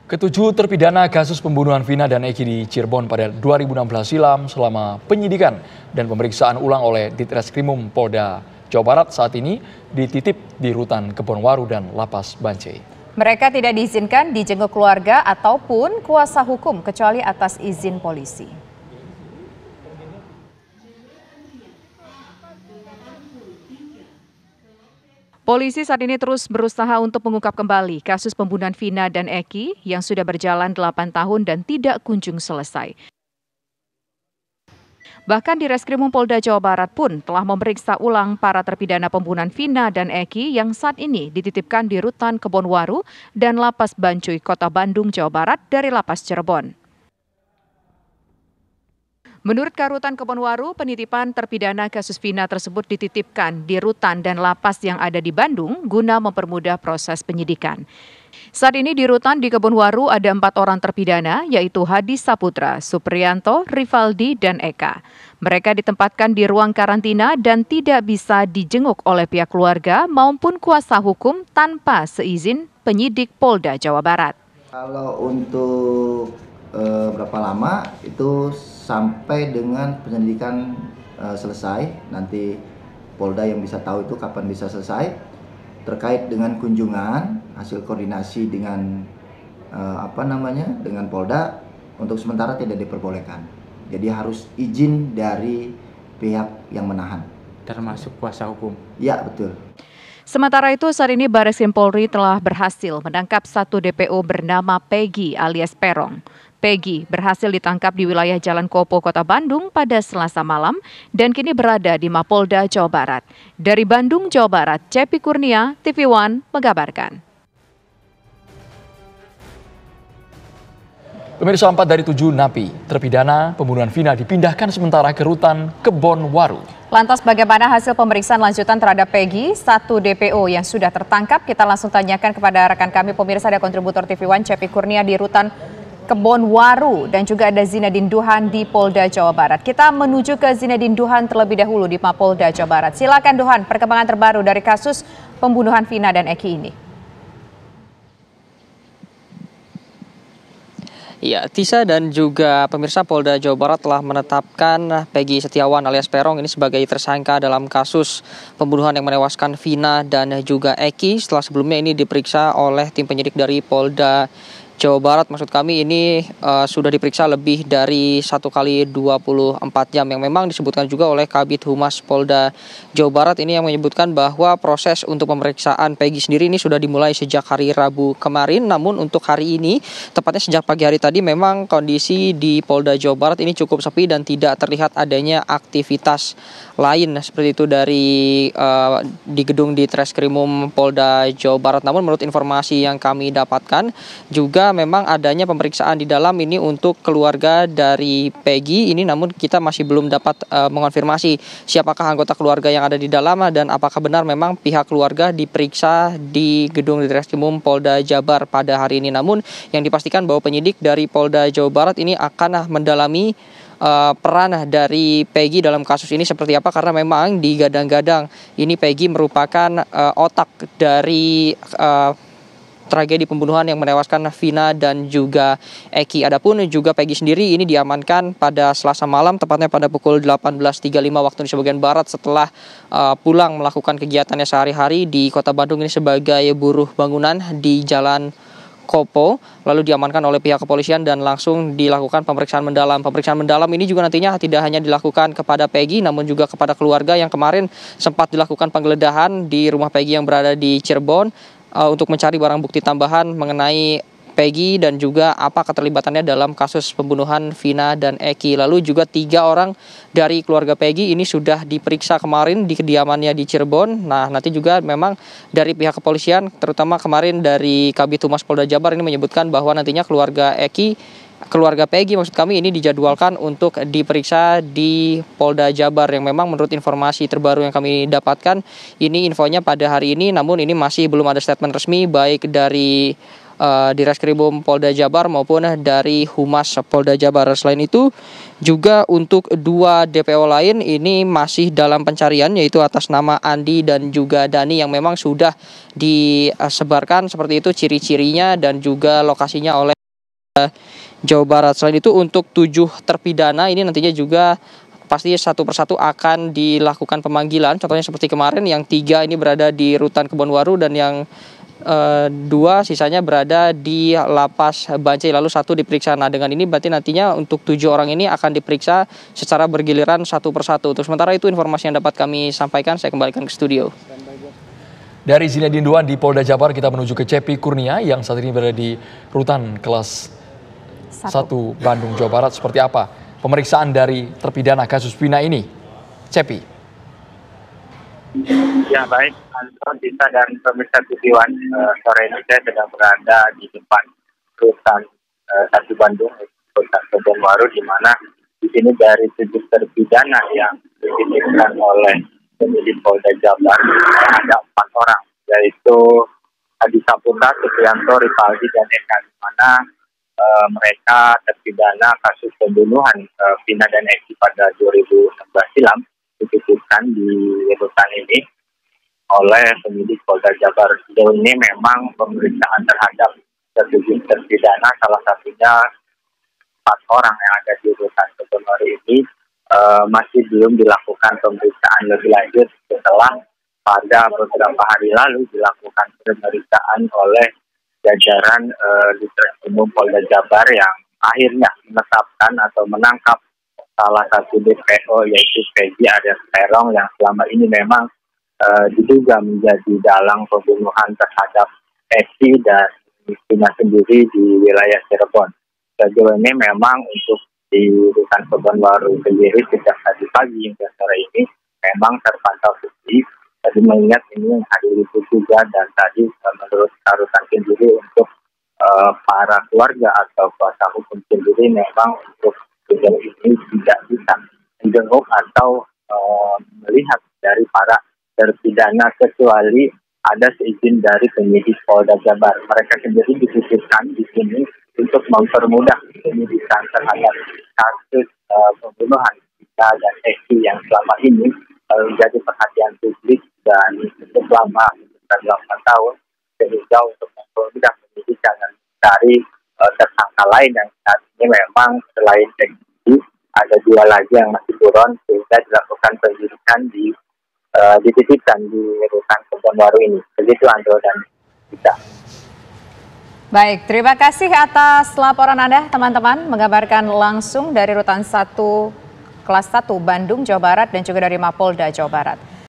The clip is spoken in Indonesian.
Ketujuh terpidana kasus pembunuhan Vina dan Eki di Cirebon pada 2016 silam selama penyidikan dan pemeriksaan ulang oleh Ditreskrimum Polda Jawa Barat saat ini dititip di Rutan Kebonwaru dan Lapas Bancai. Mereka tidak diizinkan dijenguk keluarga ataupun kuasa hukum kecuali atas izin polisi. Polisi saat ini terus berusaha untuk mengungkap kembali kasus pembunuhan Vina dan Eki yang sudah berjalan 8 tahun dan tidak kunjung selesai. Bahkan di Reskrimum Polda Jawa Barat pun telah memeriksa ulang para terpidana pembunuhan Vina dan Eki yang saat ini dititipkan di Rutan Kebonwaru dan Lapas Bancai, Kota Bandung, Jawa Barat dari Lapas Cirebon. Menurut Karutan Kebonwaru, penitipan terpidana kasus Vina tersebut dititipkan di rutan dan lapas yang ada di Bandung guna mempermudah proses penyidikan. Saat ini di rutan di Kebonwaru ada 4 orang terpidana, yaitu Hadi Saputra, Supriyanto, Rivaldi, dan Eka. Mereka ditempatkan di ruang karantina dan tidak bisa dijenguk oleh pihak keluarga maupun kuasa hukum tanpa seizin penyidik Polda Jawa Barat. Kalau untuk berapa lama itu sampai dengan penyelidikan selesai, nanti Polda yang bisa tahu itu kapan bisa selesai. Terkait dengan kunjungan, hasil koordinasi dengan dengan Polda, untuk sementara tidak diperbolehkan. Jadi harus izin dari pihak yang menahan. Termasuk kuasa hukum? Ya, betul. Sementara itu, saat ini Barreskrim Polri telah berhasil menangkap 1 DPO bernama Peggy alias Perong. Peggy berhasil ditangkap di wilayah Jalan Kopo, Kota Bandung pada Selasa malam dan kini berada di Mapolda, Jawa Barat. Dari Bandung, Jawa Barat, Cepi Kurnia, TV One mengabarkan. Pemirsa, 4 dari 7 napi terpidana pembunuhan Vina dipindahkan sementara ke Rutan Kebonwaru. Lantas bagaimana hasil pemeriksaan lanjutan terhadap Peggy, 1 DPO yang sudah tertangkap? Kita langsung tanyakan kepada rekan kami, pemirsa, ada kontributor TV One Cepi Kurnia di Rutan Kebonwaru dan juga ada Zinedine Duhan di Polda Jawa Barat. Kita menuju ke Zinedine Duhan terlebih dahulu di Mapolda Jawa Barat. Silakan Duhan, perkembangan terbaru dari kasus pembunuhan Vina dan Eki ini. Ya, Tisa dan juga pemirsa, Polda Jawa Barat telah menetapkan Peggy Setiawan alias Perong ini sebagai tersangka dalam kasus pembunuhan yang menewaskan Vina dan juga Eki setelah sebelumnya ini diperiksa oleh tim penyidik dari Polda Jawa Barat. Maksud kami ini sudah diperiksa lebih dari 1 kali 24 jam yang memang disebutkan juga oleh Kabid Humas Polda Jawa Barat ini yang menyebutkan bahwa proses untuk pemeriksaan Peggy sendiri ini sudah dimulai sejak hari Rabu kemarin. Namun untuk hari ini, tepatnya sejak pagi hari tadi, memang kondisi di Polda Jawa Barat ini cukup sepi dan tidak terlihat adanya aktivitas lain seperti itu di gedung Ditreskrimum Polda Jawa Barat. Namun menurut informasi yang kami dapatkan juga memang adanya pemeriksaan di dalam ini untuk keluarga dari Peggy ini, namun kita masih belum dapat mengonfirmasi siapakah anggota keluarga yang ada di dalam dan apakah benar memang pihak keluarga diperiksa di gedung Ditreskrimum Polda Jabar pada hari ini. Namun yang dipastikan bahwa penyidik dari Polda Jawa Barat ini akan mendalami peran dari Peggy dalam kasus ini seperti apa, karena memang digadang-gadang ini Peggy merupakan otak dari tragedi pembunuhan yang menewaskan Vina dan juga Eki. Adapun juga Peggy sendiri ini diamankan pada Selasa malam, tepatnya pada pukul 18.35 waktu Indonesia bagian Barat setelah pulang melakukan kegiatannya sehari-hari di Kota Bandung ini sebagai buruh bangunan di Jalan Kopo, lalu diamankan oleh pihak kepolisian dan langsung dilakukan pemeriksaan mendalam. Pemeriksaan mendalam ini juga nantinya tidak hanya dilakukan kepada Peggy, namun juga kepada keluarga yang kemarin sempat dilakukan penggeledahan di rumah Peggy yang berada di Cirebon untuk mencari barang bukti tambahan mengenai Peggy dan juga apa keterlibatannya dalam kasus pembunuhan Vina dan Eki. Lalu juga 3 orang dari keluarga Peggy ini sudah diperiksa kemarin di kediamannya di Cirebon. Nah, nanti juga memang dari pihak kepolisian, terutama kemarin dari Kabid Humas Polda Jabar ini menyebutkan bahwa nantinya keluarga Peggy maksud kami ini dijadwalkan untuk diperiksa di Polda Jabar, yang memang menurut informasi terbaru yang kami dapatkan ini infonya pada hari ini, namun ini masih belum ada statement resmi baik dari Ditreskrimum Polda Jabar maupun dari Humas Polda Jabar. Selain itu juga untuk 2 DPO lain ini masih dalam pencarian, yaitu atas nama Andi dan juga Dani, yang memang sudah disebarkan seperti itu ciri-cirinya dan juga lokasinya oleh Jawa Barat. Selain itu untuk 7 terpidana ini nantinya juga pasti satu persatu akan dilakukan pemanggilan. Contohnya seperti kemarin yang 3 ini berada di Rutan Kebonwaru dan yang 2 sisanya berada di Lapas Bancai, lalu 1 diperiksa. Nah dengan ini berarti nantinya untuk 7 orang ini akan diperiksa secara bergiliran satu persatu. Untuk sementara itu informasi yang dapat kami sampaikan, saya kembalikan ke studio. Dari Zinedine Duan di Polda Jabar kita menuju ke Cepi Kurnia yang saat ini berada di Rutan Kelas 1 Bandung, Jawa Barat. Seperti apa pemeriksaan dari terpidana kasus Vina ini? Cepi. Ya baik, Anton, Dita dan pemirsa tujuan sore ini saya sedang berada di depan Rutan 1 Bandung, Rutan Kebonwaru, di mana di sini dari 7 terpidana yang dititipkan oleh penyidik Polda Jabar ada 4 orang, yaitu Adi Saputra, Supriyanto, Ripaldi, dan Eka, di mana mereka terpidana kasus pembunuhan Vina dan Eki pada 2016 silam, dititipkan di rutan ini oleh penyidik Polda Jabar. Sejauh ini memang pemeriksaan terhadap 7 terpidana, salah satunya 4 orang yang ada di rutan Kebonwaru ini masih belum dilakukan pemeriksaan lebih lanjut setelah pada beberapa hari lalu dilakukan pemeriksaan oleh jajaran Ditreskrimum Polda Jabar yang akhirnya menetapkan atau menangkap salah satu DPO, yaitu Peggy Alias Peron, yang selama ini memang diduga menjadi dalang pembunuhan terhadap Eki dan Vina sendiri di wilayah Cirebon. Sejauh ini memang untuk di Rutan Kebonwaru sendiri sejak tadi pagi hingga sore ini memang terpantau sepi. Tadi mengingat ini hari libur juga, dan tadi menurut Rutan sendiri untuk para keluarga atau kuasa hukum sendiri memang untuk sejauh ini tidak bisa menjenguk atau melihat dari para terpidana kecuali ada seizin dari penyidik Polda Jabar. Mereka sendiri dititipkan di sini untuk mempermudah penyidikan terhadap kasus pembunuhan Vina dan Eki yang selama ini menjadi perhatian publik dan cukup lama, sekitar 8 tahun, sehingga untuk mempermudah penyidikan dan dari tersangka lain yang saat ini memang selain Eki ada 2 lagi yang masih buron, sehingga dilakukan penyidikan dititipkan di Rutan Kebonwaru ini. Begitu Andro dan kita. Baik, terima kasih atas laporan Anda teman-teman, mengabarkan langsung dari Rutan 1 Kelas 1 Bandung, Jawa Barat, dan juga dari Mapolda Jawa Barat.